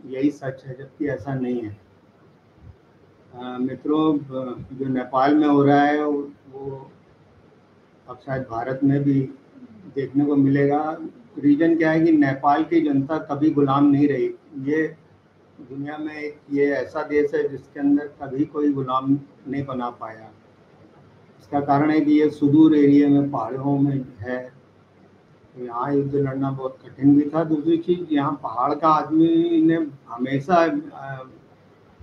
यही सच है, जबकि ऐसा नहीं है। मित्रों, जो नेपाल में हो रहा है वो अब शायद भारत में भी देखने को मिलेगा। रीजन क्या है कि नेपाल की जनता कभी गुलाम नहीं रही। ये दुनिया में एक ये ऐसा देश है जिसके अंदर कभी कोई गुलाम नहीं बना पाया। इसका कारण है कि ये सुदूर एरिया में, पहाड़ों में है। तो यहाँ युद्ध लड़ना बहुत कठिन भी था। दूसरी चीज़, यहाँ पहाड़ का आदमी ने हमेशा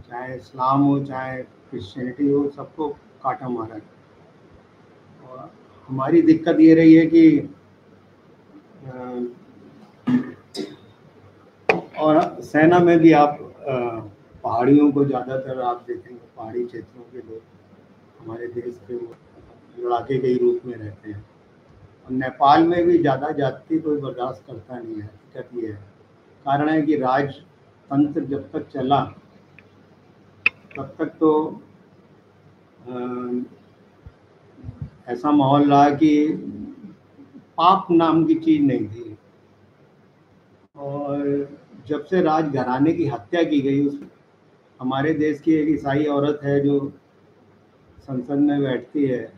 चाहे इस्लाम हो चाहे क्रिश्चियनिटी हो, सबको काटा मारा है। और हमारी दिक्कत ये रही है कि और सेना में भी आप पहाड़ियों को ज़्यादातर आप देखेंगे, पहाड़ी क्षेत्रों के लोग हमारे देश के वो लड़ाके के ही रूप में रहते हैं। और नेपाल में भी ज़्यादा जाति कोई बर्दाश्त करता नहीं है। हकीकत ये है। कारण है कि राजतंत्र जब तक चला तब तक तो ऐसा माहौल रहा कि पाप नाम की चीज़ नहीं थी। और जब से राजघराने की हत्या की गई, उस हमारे देश की एक ईसाई औरत है जो संसद में बैठती है,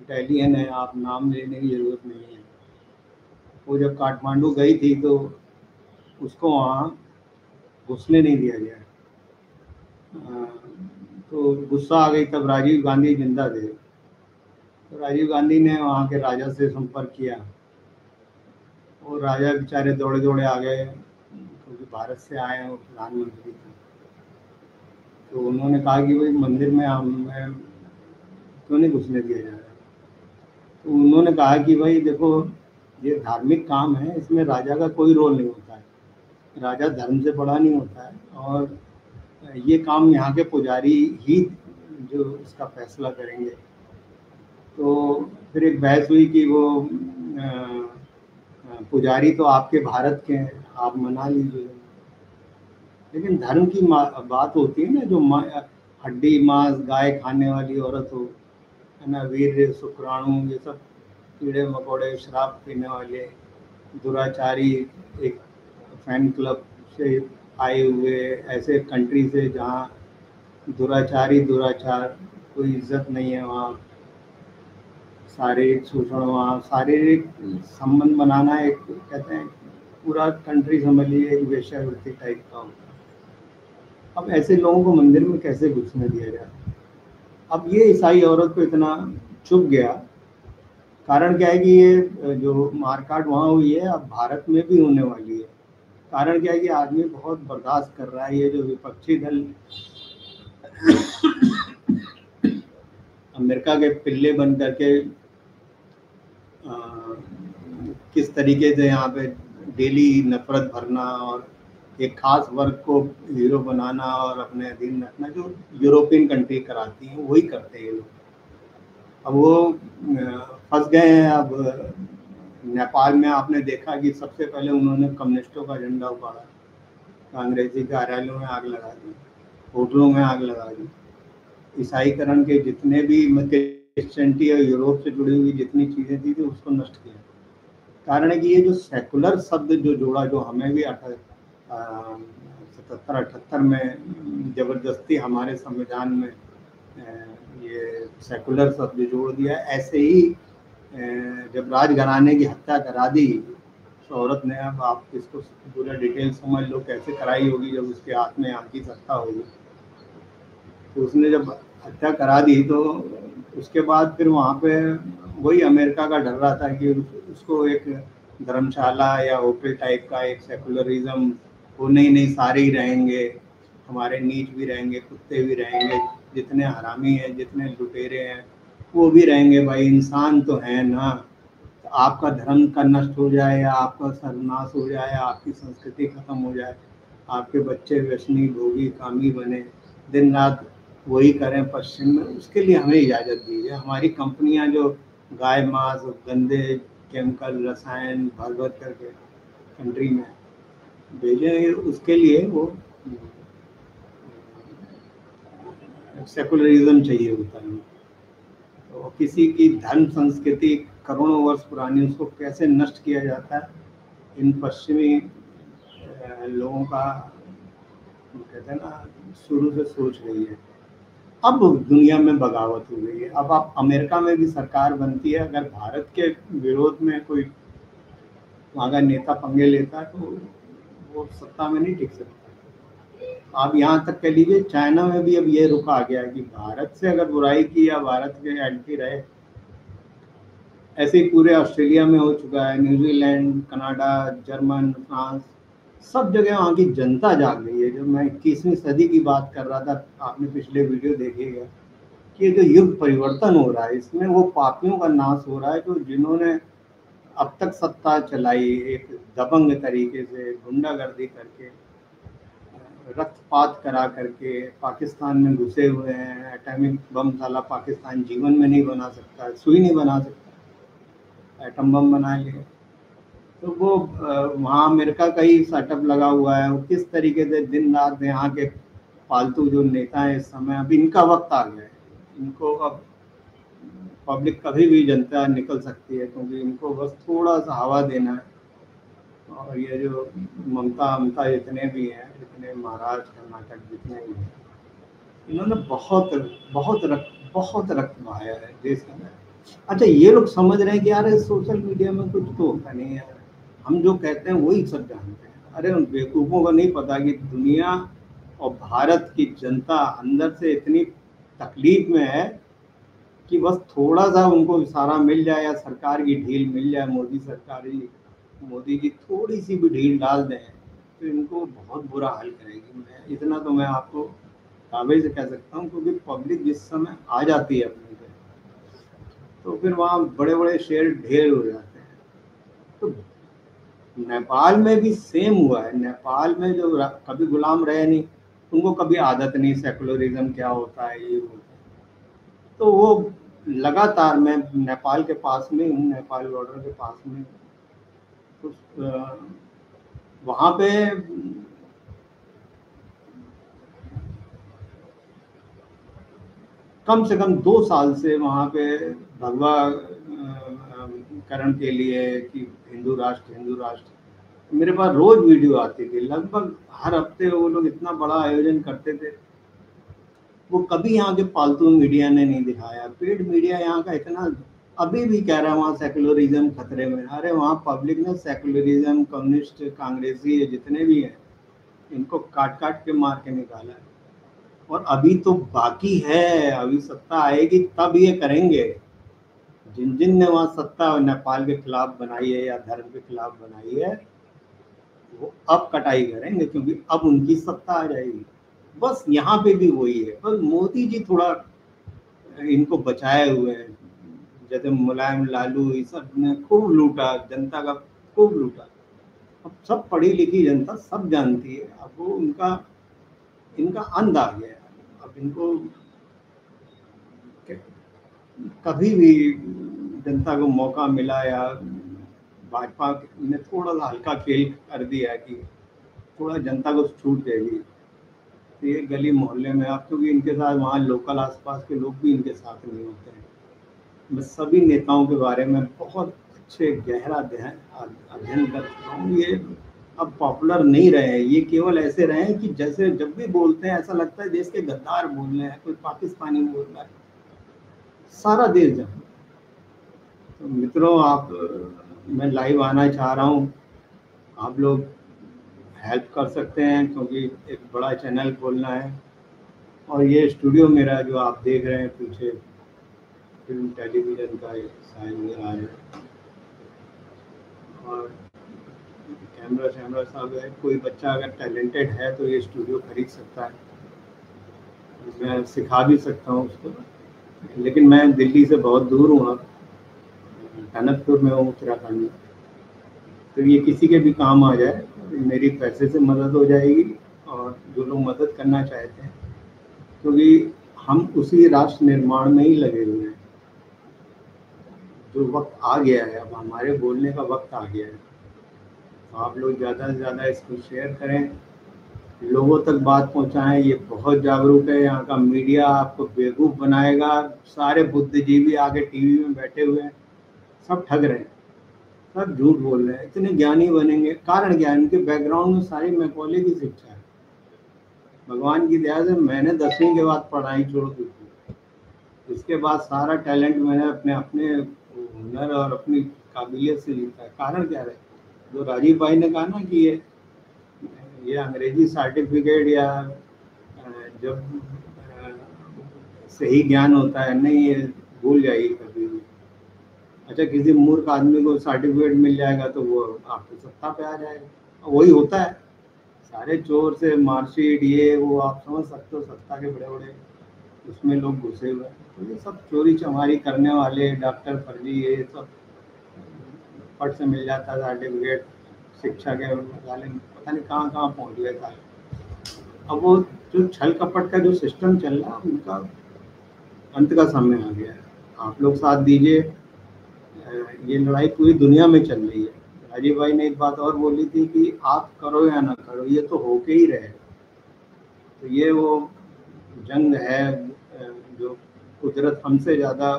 इटालियन है, आप नाम लेने की ज़रूरत नहीं है। वो जब काठमांडू गई थी तो उसको वहाँ घुसने नहीं दिया गया। तो गुस्सा आ गई, तब राजीव गांधी जिंदा थे। तो राजीव गांधी ने वहाँ के राजा से संपर्क किया और राजा बेचारे दौड़े दौड़े आ गए, क्योंकि भारत से आए हैं, वो प्रधानमंत्री थे। तो उन्होंने कहा कि भाई मंदिर में हमें क्यों नहीं घुसने दिया जा रहा। तो उन्होंने कहा कि भाई देखो, ये धार्मिक काम है, इसमें राजा का कोई रोल नहीं होता है, राजा धर्म से बड़ा नहीं होता है, और ये काम यहाँ के पुजारी ही जो इसका फैसला करेंगे। तो फिर एक बहस हुई कि वो पुजारी तो आपके भारत के हैं, आप मना लीजिए। लेकिन धर्म की बात होती है ना, जो हड्डी मांस गाय खाने वाली औरत हो, है ना, वीर शुक्राणु, ये सब कीड़े मकोड़े, शराब पीने वाले, दुराचारी, एक फैन क्लब से आए हुए ऐसे कंट्री से जहाँ दुराचार, कोई इज्जत नहीं है वहाँ, शारीरिक शोषण, वहाँ शारीरिक संबंध बनाना एक, कहते हैं पूरा कंट्री समझ लीजिए एक वेश्यावृत्ति टाइप का होता है। अब ऐसे लोगों को मंदिर में कैसे घुसने दिया जाए? अब ये ईसाई औरत को इतना चुभ गया। कारण क्या है कि ये जो मारकाट वहाँ हुई है, अब भारत में भी होने वाली है। कारण क्या है कि आदमी बहुत बर्दाश्त कर रहा है। ये जो विपक्षी दल अमेरिका के पिल्ले बन करके किस तरीके से यहाँ पे डेली नफरत भरना और एक खास वर्ग को हीरो बनाना और अपने अधीन रखना, जो यूरोपियन कंट्री कराती हैं वही करते हैं ये लोग। अब वो फंस गए हैं। अब नेपाल में आपने देखा कि सबसे पहले उन्होंने कम्युनिस्टों का झंडा उखाड़ा, कांग्रेसी कार्यालयों में आग लगा दी, होटलों में आग लगा दी। ईसाईकरण के जितने भी क्रिश्चियनिटी और यूरोप से जुड़ी हुई जितनी चीज़ें थी तो उसको नष्ट किया। कारण है कि ये जो सेकुलर शब्द जो जोड़ा, जो हमें भी 77-78 में जबरदस्ती हमारे संविधान में ये सेकुलर शब्द जोड़ दिया। ऐसे ही जब राजघराने की हत्या करा दी तो औरत ने, अब आप इसको पूरा डिटेल समझ लो कैसे कराई होगी, जब उसके हाथ में यहाँ की सत्ता होगी। तो उसने जब हत्या करा दी तो उसके बाद फिर वहाँ पे वही अमेरिका का डर रहा था कि उसको एक धर्मशाला या होटल टाइप का एक सेकुलरिज्म, वो नहीं सारे ही रहेंगे, हमारे नीच भी रहेंगे, कुत्ते भी रहेंगे, जितने हरामी हैं, जितने लुटेरे हैं वो भी रहेंगे, भाई इंसान तो है ना। तो आपका धर्म का नष्ट हो जाए या आपका सर्वनाश हो जाए, आपकी संस्कृति खत्म हो जाए, आपके बच्चे व्यसनी भोगी कामी बने, दिन रात वही करें पश्चिम में, उसके लिए हमें इजाज़त दीजिए। हमारी कंपनियां जो गाय मांस गंदे केमिकल रसायन भर भर करके कंट्री में भेजें, उसके लिए वो सेकुलरिज्म चाहिए होता है। तो किसी की धर्म संस्कृति करोड़ों वर्ष पुरानी, उसको कैसे नष्ट किया जाता है, इन पश्चिमी लोगों का वो कहते हैं ना, शुरू से सोच रही है। अब दुनिया में बगावत हो गई है। अब आप अमेरिका में भी सरकार बनती है, अगर भारत के विरोध में कोई वहाँ का नेता पंगे लेता है तो वो सत्ता में नहीं टिक सकता। आप यहाँ तक कह लीजिए, चाइना में भी अब ये रुख आ गया है कि भारत से अगर बुराई की या भारत के एंटी रहे। ऐसे ही पूरे ऑस्ट्रेलिया में हो चुका है, न्यूजीलैंड, कनाडा, जर्मन, फ्रांस, सब जगह वहाँ की जनता जाग गई है। जब मैं 21वीं सदी की बात कर रहा था, आपने पिछले वीडियो देखिएगा कि ये जो युग परिवर्तन हो रहा है, इसमें वो पापियों का नाश हो रहा है जो जिन्होंने अब तक सत्ता चलाई एक दबंग तरीके से, गुंडागर्दी करके, रक्तपात करा करके पाकिस्तान में घुसे हुए हैं। एटॉमिक बम साला पाकिस्तान जीवन में नहीं बना सकता, सुई नहीं बना सकता, एटम बम बना लिए। तो वो वहाँ अमेरिका का ही सेटअप लगा हुआ है। वो किस तरीके से दिन रात यहाँ के फालतू जो नेता हैं इस समय, अब इनका वक्त आ गया है। इनको अब पब्लिक कभी भी जनता निकल सकती है, क्योंकि इनको बस थोड़ा सा हवा देना है। और ये जो ममता जितने भी हैं, जितने महाराष्ट्र कर्नाटक जितने भी हैं, इन्होंने बहुत रक्त बहाया है देश के अंदर। अच्छा, ये लोग समझ रहे हैं कि यार सोशल मीडिया में कुछ तो होता नहीं है, हम जो कहते हैं वही सब जानते हैं। अरे उन बेवकूफ़ों को नहीं पता कि दुनिया और भारत की जनता अंदर से इतनी तकलीफ में है कि बस थोड़ा सा उनको इशारा मिल जाए या सरकार की ढील मिल जाए, मोदी जी थोड़ी सी भी ढील डाल दें तो इनको बहुत बुरा हाल करेगी। मैं इतना तो मैं आपको दावे से कह सकता हूँ, क्योंकि पब्लिक जिस समय आ जाती है अपने पे, तो फिर वहाँ बड़े बड़े शेर ढेर हो जाते हैं। तो नेपाल में भी सेम हुआ है। नेपाल में जो कभी गुलाम रहे नहीं, उनको कभी आदत नहीं सेकुलरिज्म क्या होता है, ये होता है। तो वो लगातार, मैं नेपाल के पास में हूँ, नेपाल बॉर्डर के पास में, तो वहाँ पे कम से कम 2 साल से वहाँ पे भगवा करण के लिए कि हिंदू राष्ट्र मेरे पास रोज वीडियो आती थी। लगभग हर हफ्ते वो लोग इतना बड़ा आयोजन करते थे। वो कभी यहाँ के पालतू मीडिया ने नहीं दिखाया। पेड मीडिया यहाँ का इतना अभी भी कह रहा है वहाँ सेकुलरिज्म खतरे में। अरे वहाँ पब्लिक ने सेकुलरिज्म, कम्युनिस्ट, कांग्रेसी जितने भी हैं, इनको काट काट के मार के निकाला है। और अभी तो बाकी है, अभी सत्ता आएगी तब ये करेंगे। जिन जिन ने वहाँ सत्ता नेपाल के खिलाफ बनाई है या धर्म के खिलाफ बनाई है, वो अब कटाई करेंगे, क्योंकि अब उनकी सत्ता आ जाएगी। बस यहाँ पे भी वही है, बस मोदी जी थोड़ा इनको बचाए हुए हैं। जैसे मुलायम, लालू, ये सब ने खूब लूटा, जनता का खूब लूटा। अब सब पढ़ी लिखी जनता सब जानती है, अब वो इनका अंत आ गया। अब इनको कभी भी जनता को मौका मिला या भाजपा ने थोड़ा सा हल्का खेल कर दिया कि थोड़ा जनता को छूट देगी, तो ये गली मोहल्ले में आप, क्योंकि इनके साथ वहाँ लोकल आसपास के लोग भी इनके साथ नहीं होते हैं। मैं सभी नेताओं के बारे में बहुत अच्छे गहरा अध्ययन कर चुका हूँ। ये अब पॉपुलर नहीं रहे हैं, ये केवल ऐसे रहे हैं कि जैसे जब भी बोलते हैं ऐसा लगता है देश के गद्दार बोल रहे हैं, कोई पाकिस्तानी बोल रहा है, सारा देश जान। तो मित्रों, मैं लाइव आना चाह रहा हूँ, आप लोग हेल्प कर सकते हैं, क्योंकि एक बड़ा चैनल खोलना है। और ये स्टूडियो मेरा जो आप देख रहे हैं पीछे, फिल्म टेलीविज़न का शायद ये आ रहा है, और कैमरा साहब है। कोई बच्चा अगर टैलेंटेड है तो ये स्टूडियो खरीद सकता है, मैं सिखा भी सकता हूँ उसको। लेकिन मैं दिल्ली से बहुत दूर हूँ, अब टनकपुर में हूँ, उत्तराखंड में। तो ये किसी के भी काम आ जाए, मेरी पैसे से मदद हो जाएगी। और जो लोग मदद करना चाहते हैं, क्योंकि हम उसी राष्ट्र निर्माण में ही लगे हुए हैं। जो वक्त आ गया है, अब हमारे बोलने का वक्त आ गया है। तो आप लोग ज़्यादा से ज़्यादा इसको शेयर करें, लोगों तक बात पहुंचाएं। ये बहुत जागरूक है, यहाँ का मीडिया आपको बेवकूफ़ बनाएगा। सारे बुद्धिजीवी आगे टीवी में बैठे हुए हैं, सब ठग रहे हैं, सब झूठ बोल रहे हैं। इतने ज्ञानी बनेंगे, कारण क्या है? इनके बैकग्राउंड में सारी मैकॉले की शिक्षा है। भगवान की दया से मैंने 10वीं के बाद पढ़ाई छोड़ दी थी। इसके बाद सारा टैलेंट मैंने अपने अपने हुनर और अपनी काबिलियत से जीता है। कारण क्या है, जो राजीव भाई ने कहा ना कि ये अंग्रेजी सर्टिफिकेट या जब सही ज्ञान होता है नहीं, ये भूल जाइए कभी भी। अच्छा, किसी मूर्ख आदमी को सर्टिफिकेट मिल जाएगा तो वो आपको सत्ता पे आ जाएगा, वही होता है। सारे चोर से मार्कशीट ये वो आप समझ सकते हो, सत्ता के बड़े बड़े उसमें लोग घुसे हुए हैं। तो ये सब चोरी चमारी करने वाले डॉक्टर फर्जी ये सब फट से मिल जाता है सर्टिफिकेट, शिक्षा के वाले पता नहीं कहाँ कहाँ पहुँच गए था। अब वो जो छल कपट का जो सिस्टम चल रहा है उनका अंत का समय आ गया है। आप लोग साथ दीजिए, ये लड़ाई पूरी दुनिया में चल रही है। राजीव भाई ने एक बात और बोली थी कि आप करो या ना करो ये तो होके ही रहे। तो ये वो जंग है जो कुदरत हमसे ज़्यादा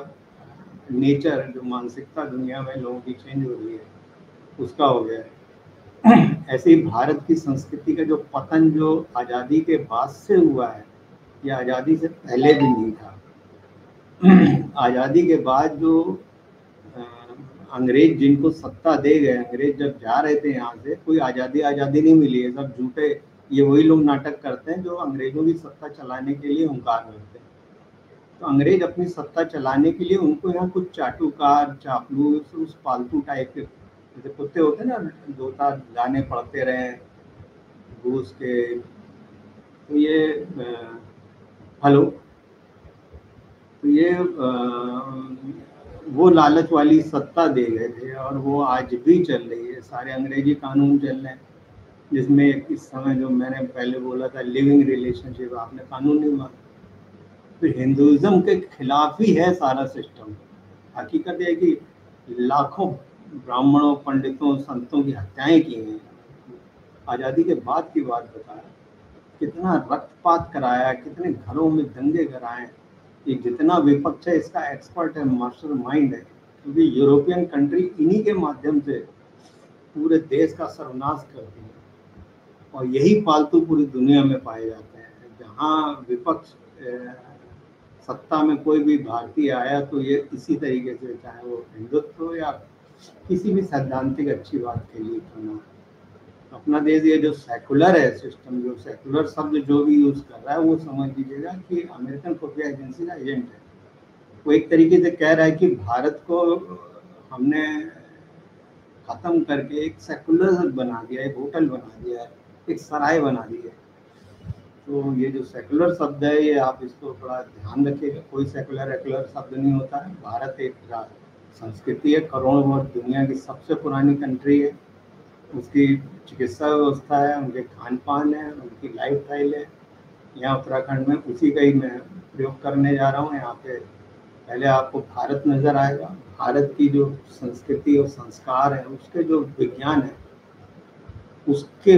नेचर जो मानसिकता दुनिया में लोगों की चेंज हो रही है उसका हो गया है। ऐसे ही भारत की संस्कृति का जो पतन जो आज़ादी के बाद से हुआ है, या आज़ादी से पहले भी नहीं था। आज़ादी के बाद जो अंग्रेज जिनको सत्ता दे गए, अंग्रेज जब जा रहे थे यहाँ से, कोई आज़ादी आज़ादी नहीं मिली है, सब झूठे। ये वही लोग नाटक करते हैं जो अंग्रेजों की सत्ता चलाने के लिए हुंकार करते हैं। तो अंग्रेज अपनी सत्ता चलाने के लिए उनको यहाँ कुछ चाटुकार चापलूस उस फालतू टाइप के जैसे कुत्ते होते हैं ना, दो चार गाने पढ़ते रहे घूस के। तो ये हेलो, तो ये वो लालच वाली सत्ता दे गए थे और वो आज भी चल रही है। सारे अंग्रेजी कानून चल रहे हैं जिसमें इस समय जो मैंने पहले बोला था लिविंग रिलेशनशिप, आपने कानून नहीं माना। तो हिंदुइज्म के खिलाफ ही है सारा सिस्टम। हकीकत है कि लाखों ब्राह्मणों पंडितों संतों की हत्याएं की हैं। आज़ादी के बाद की बात बता रहा, कितना रक्तपात कराया, कितने घरों में दंगे कराए। ये जितना विपक्ष है इसका एक्सपर्ट है, मास्टर माइंड है, क्योंकि यूरोपियन कंट्री इन्हीं के माध्यम से पूरे देश का सर्वनाश करती है। और यही फालतू पूरी दुनिया में पाए जाते हैं। जहाँ विपक्ष सत्ता में कोई भी भारतीय आया तो ये इसी तरीके से, चाहे वो हिंदुत्व या किसी भी सैद्धांतिक अच्छी बात के लिए क्यों ना। अपना देश ये जो सेकुलर है सिस्टम, जो सेकुलर शब्द जो भी यूज कर रहा है वो समझ लीजिएगा कि अमेरिकन खुफिया एजेंसी का एजेंट है। वो एक तरीके से कह रहा है कि भारत को हमने खत्म करके एक सेकुलर बना दिया, एक होटल बना दिया है, एक सराय बना दी है। तो ये जो सेकुलर शब्द है ये आप इसको थोड़ा ध्यान रखिएगा। कोई सेकुलर एक्युलर शब्द नहीं होता है। भारत एक संस्कृति है, करोड़ों वर्ष दुनिया की सबसे पुरानी कंट्री है। उसकी चिकित्सा व्यवस्था है, उनके खान पान है, उनकी लाइफ स्टाइल है। यहाँ उत्तराखंड में उसी का ही मैं प्रयोग करने जा रहा हूँ। यहाँ पे पहले आपको भारत नज़र आएगा, भारत की जो संस्कृति और संस्कार है, उसके जो विज्ञान है, उसके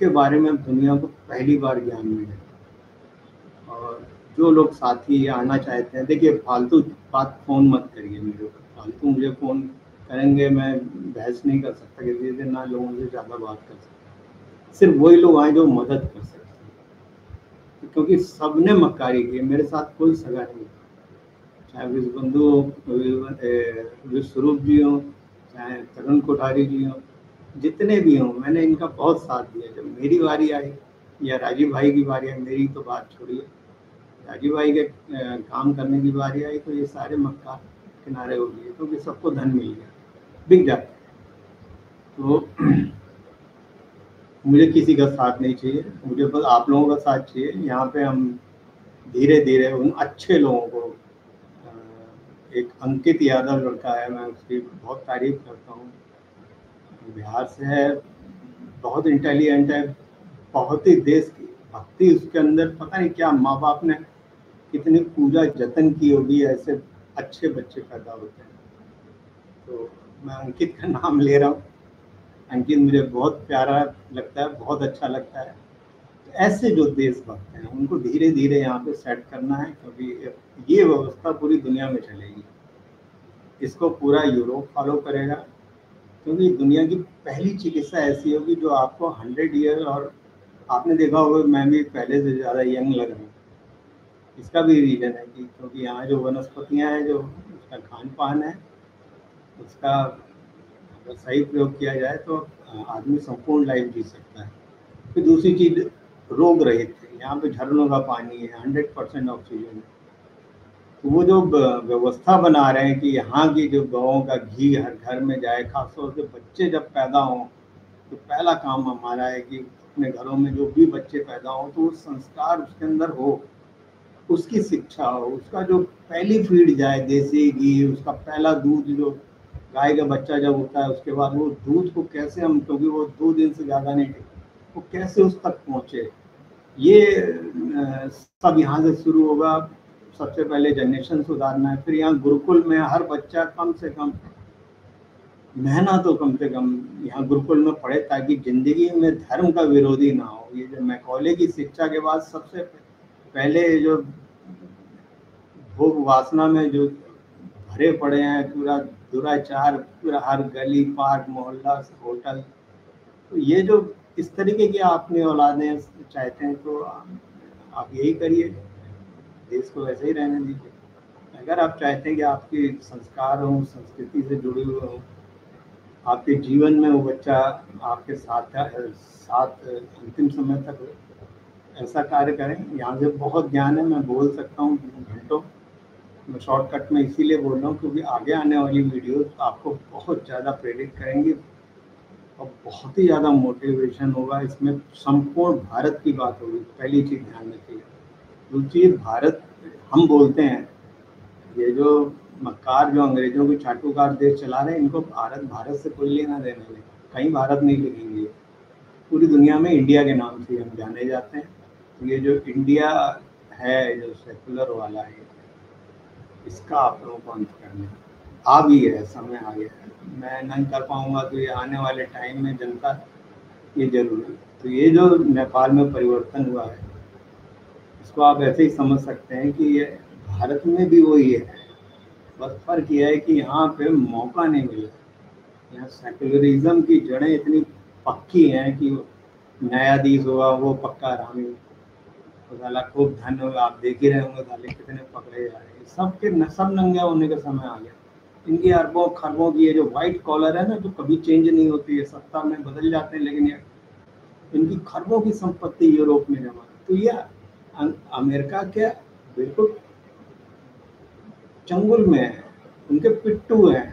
बारे में दुनिया को पहली बार ज्ञान मिलेगा। और जो लोग साथी आना चाहते हैं, देखिए फालतू बात फ़ोन मत करिए मेरे को, फालतू मुझे फ़ोन करेंगे मैं बहस नहीं कर सकता किसी से, ना लोगों से ज़्यादा बात कर सकता। सिर्फ वही लोग आए जो मदद कर सकते हैं, क्योंकि सबने मक्कारी की है। मेरे साथ कोई सगा नहीं, चाहे विश्वबंधु विश्वरूप जी हों, चाहे तरुण कोठारी जी हों, जितने भी हों, मैंने इनका बहुत साथ दिया। जब मेरी बारी आई या राजीव भाई की बारी आई, मेरी तो बात छोड़िए, राजीव भाई के काम करने की बारी आई तो ये सारे मक्का किनारे हो गए, क्योंकि सबको धन मिल गया, बिक जाता है। तो मुझे किसी का साथ नहीं चाहिए, मुझे बस आप लोगों का साथ चाहिए। यहाँ पे हम धीरे धीरे उन अच्छे लोगों को, एक अंकित यादव लड़का है, मैं उसकी बहुत तारीफ करता हूँ, बिहार से है, बहुत इंटेलिजेंट है, बहुत ही देश की भक्ति उसके अंदर, पता नहीं क्या माँ बाप ने कितनी पूजा जतन की होगी, ऐसे अच्छे बच्चे पैदा होते हैं। तो मैं अंकित का नाम ले रहा हूँ। अंकित मुझे बहुत प्यारा लगता है, बहुत अच्छा लगता है। तो ऐसे जो देशभक्त हैं उनको धीरे धीरे यहाँ पे सेट करना है, क्योंकि ये व्यवस्था पूरी दुनिया में चलेगी। इसको पूरा यूरोप फॉलो करेगा, क्योंकि दुनिया की पहली चिकित्सा ऐसी होगी जो आपको 100 ईयर और आपने देखा होगा मैं भी पहले से ज़्यादा यंग लग रहा हूँ। इसका भी रीज़न है कि क्योंकि यहाँ जो वनस्पतियाँ हैं, जो उसका खान पान है, उसका अगर सही प्रयोग किया जाए तो आदमी संपूर्ण लाइफ जी सकता है। फिर दूसरी चीज़, रोग रहित है। यहाँ पे झरनों का पानी है, 100% ऑक्सीजन है। तो वो जो व्यवस्था बना रहे हैं कि यहाँ की जो गाँव का घी हर घर में जाए, खासतौर से बच्चे जब पैदा हों तो पहला काम हमारा है कि अपने घरों में जो भी बच्चे पैदा हों तो वो संस्कार उसके अंदर हो, उसकी शिक्षा हो, उसका जो पहली फीड जाए देसी घी, उसका पहला दूध, जो गाय का बच्चा जब होता है उसके बाद वो दूध को कैसे हम, क्योंकि वो 2 दिन से ज़्यादा नहीं टिकता, वो कैसे उस तक पहुँचे, ये सब यहाँ से शुरू होगा। सबसे पहले जनरेशन सुधारना है। फिर यहाँ गुरुकुल में हर बच्चा कम से कम महीना तो कम से कम यहाँ गुरुकुल में पढ़े, ताकि जिंदगी में धर्म का विरोधी ना हो। ये जो मैकॉले की शिक्षा के बाद सबसे पहले जो भोग वासना में जो भरे पड़े हैं, पूरा दुराचार, पूरा हर गली पार्क मोहल्ला होटल, तो ये जो इस तरीके की आपने औलादें चाहते हैं तो आप यही करिए, देश को वैसे ही रहने दीजिए। अगर आप चाहते हैं कि आपके संस्कार हों, संस्कृति से जुड़े हुए हों, आपके जीवन में वो बच्चा आपके साथ साथ अंतिम समय तक हो, ऐसा कार्य करें। यहाँ से बहुत ज्ञान है, मैं बोल सकता हूँ घंटों। मैं शॉर्टकट में इसीलिए बोल रहा हूँ क्योंकि आगे आने वाली वीडियोस आपको बहुत ज़्यादा प्रेरित करेंगी और बहुत ही ज़्यादा मोटिवेशन होगा। इसमें संपूर्ण भारत की बात होगी, पहली चीज़ ध्यान रखिएगा। दूसरी, भारत हम बोलते हैं, ये जो मक्कार जो अंग्रेजों के चाटुकार देश चला रहे हैं, इनको भारत से कोई लेना देना नहीं। कहीं भारत नहीं लिखेंगे, पूरी दुनिया में इंडिया के नाम से हम जाने जाते हैं। तो ये जो इंडिया है, जो सेकुलर वाला है, इसका आप लोगों को अंत करना आ भी है, समय आ गया है। मैं नहीं कर पाऊंगा तो ये आने वाले टाइम में जनता ये जरूरी है। तो ये जो नेपाल में परिवर्तन हुआ है, इसको आप ऐसे ही समझ सकते हैं कि ये भारत में भी वही है, बस फर्क ये है कि यहाँ पे मौका नहीं मिला। यहाँ सेकुलरिज्म की जड़ें इतनी पक्की हैं कि न्यायाधीश हुआ वो पक्का रामी, तो साला खूब धन होगा, आप देख ही रहे होंगे साले कितने पकड़े जा रहे हैं। सबके सब नंगे होने का समय आ गया। इनकी अरबों खरबों की ये जो व्हाइट कॉलर है ना, जो कभी चेंज नहीं होती है, सत्ता में बदल जाते हैं, लेकिन ये इनकी खरबों की संपत्ति यूरोप में जमा है। तो ये अमेरिका के बिल्कुल चंगुल में है, उनके पिट्टू हैं।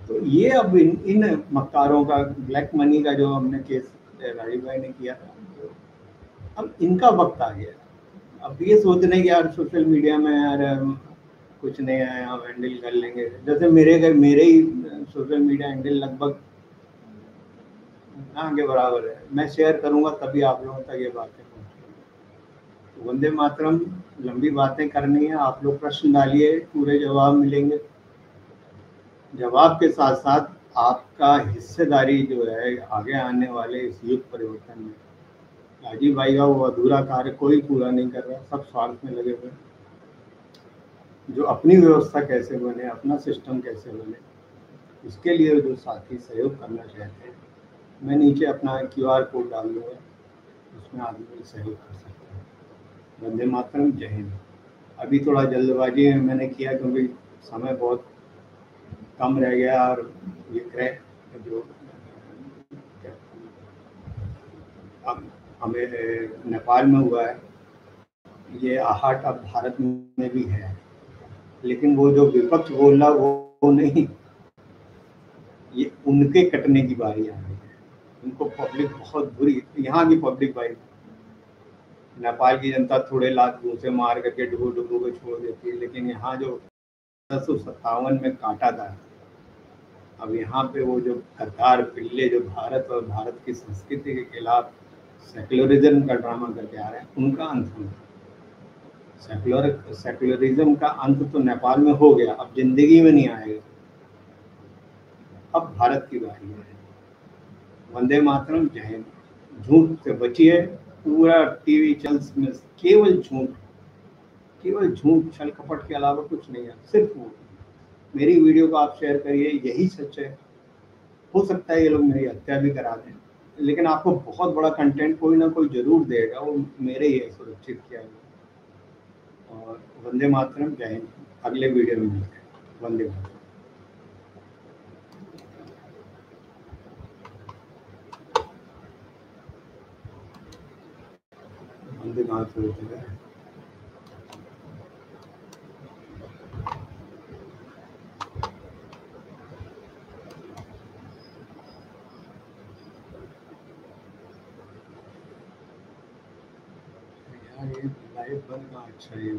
तो ये अब इन मक्कारों का, ब्लैक मनी का जो हमने केस राजीव भाई ने किया था, अब इनका वक्त आ गया। अब ये सोच रहे हैं कि यार सोशल मीडिया में यार कुछ नहीं है, हम हैंडल कर लेंगे। जैसे मेरे ही सोशल मीडिया हैंडल लगभग ना के बराबर है, मैं शेयर करूंगा तभी आप लोगों तक ये बातें पहुंचेंगी। तो वंदे मातरम, लंबी बातें करनी है, आप लोग प्रश्न डालिए, पूरे जवाब मिलेंगे। जवाब के साथ साथ आपका हिस्सेदारी जो है आगे आने वाले इस युग परिवर्तन में। राजीव भाई का वो अधूरा कार्य कोई पूरा नहीं कर रहा, सब स्वार्थ में लगे हुए। जो अपनी व्यवस्था कैसे बने, अपना सिस्टम कैसे बने, इसके लिए जो साथी सहयोग करना चाहते हैं, मैं नीचे अपना QR कोड डाल दूँगा, उसमें आदमी सहयोग कर सकते हैं। वंदे मातरम, जय हिंद। अभी थोड़ा जल्दबाजी में मैंने किया क्योंकि समय बहुत कम रह गया, और ये क्रैक जो हमें नेपाल में हुआ है, ये आहट अब भारत में भी है। लेकिन वो जो विपक्ष बोल रहा वो नहीं, ये उनके कटने की बारी आ रही है। उनको पब्लिक बहुत बुरी, यहाँ की पब्लिक भाई, नेपाल की जनता थोड़े लात घूसे मार करके डुबो डुबो को छोड़ देती है, लेकिन यहाँ जो 1957 में काटा था, अब यहाँ पे वो जो गद्दार पिल्ले जो भारत और भारत की संस्कृति के खिलाफ सेकुलरिज्म का ड्रामा करके आ रहे हैं, उनका अंत होगा। सेकुलरिज्म का अंत तो नेपाल में हो गया, अब जिंदगी में नहीं आएगा। अब भारत की बारी है। वंदे मातरम, जय हिंद। झूठ से बचिए, पूरा टीवी चैनल्स में केवल झूठ, केवल झूठ, छल कपट के अलावा कुछ नहीं है, सिर्फ वो। मेरी वीडियो को आप शेयर करिए, यही सच है। हो सकता है ये लोग मेरी हत्या भी करा दें, लेकिन आपको बहुत बड़ा कंटेंट कोई ना कोई जरूर देगा, वो मेरे ही है सुरक्षित किया हुआ। और वंदे मातरम, जय हिंद। अगले वीडियो में मिलते हैं। वंदे मातरम। वंदे मातरम। यार ये लाइव बंद, अच्छा ये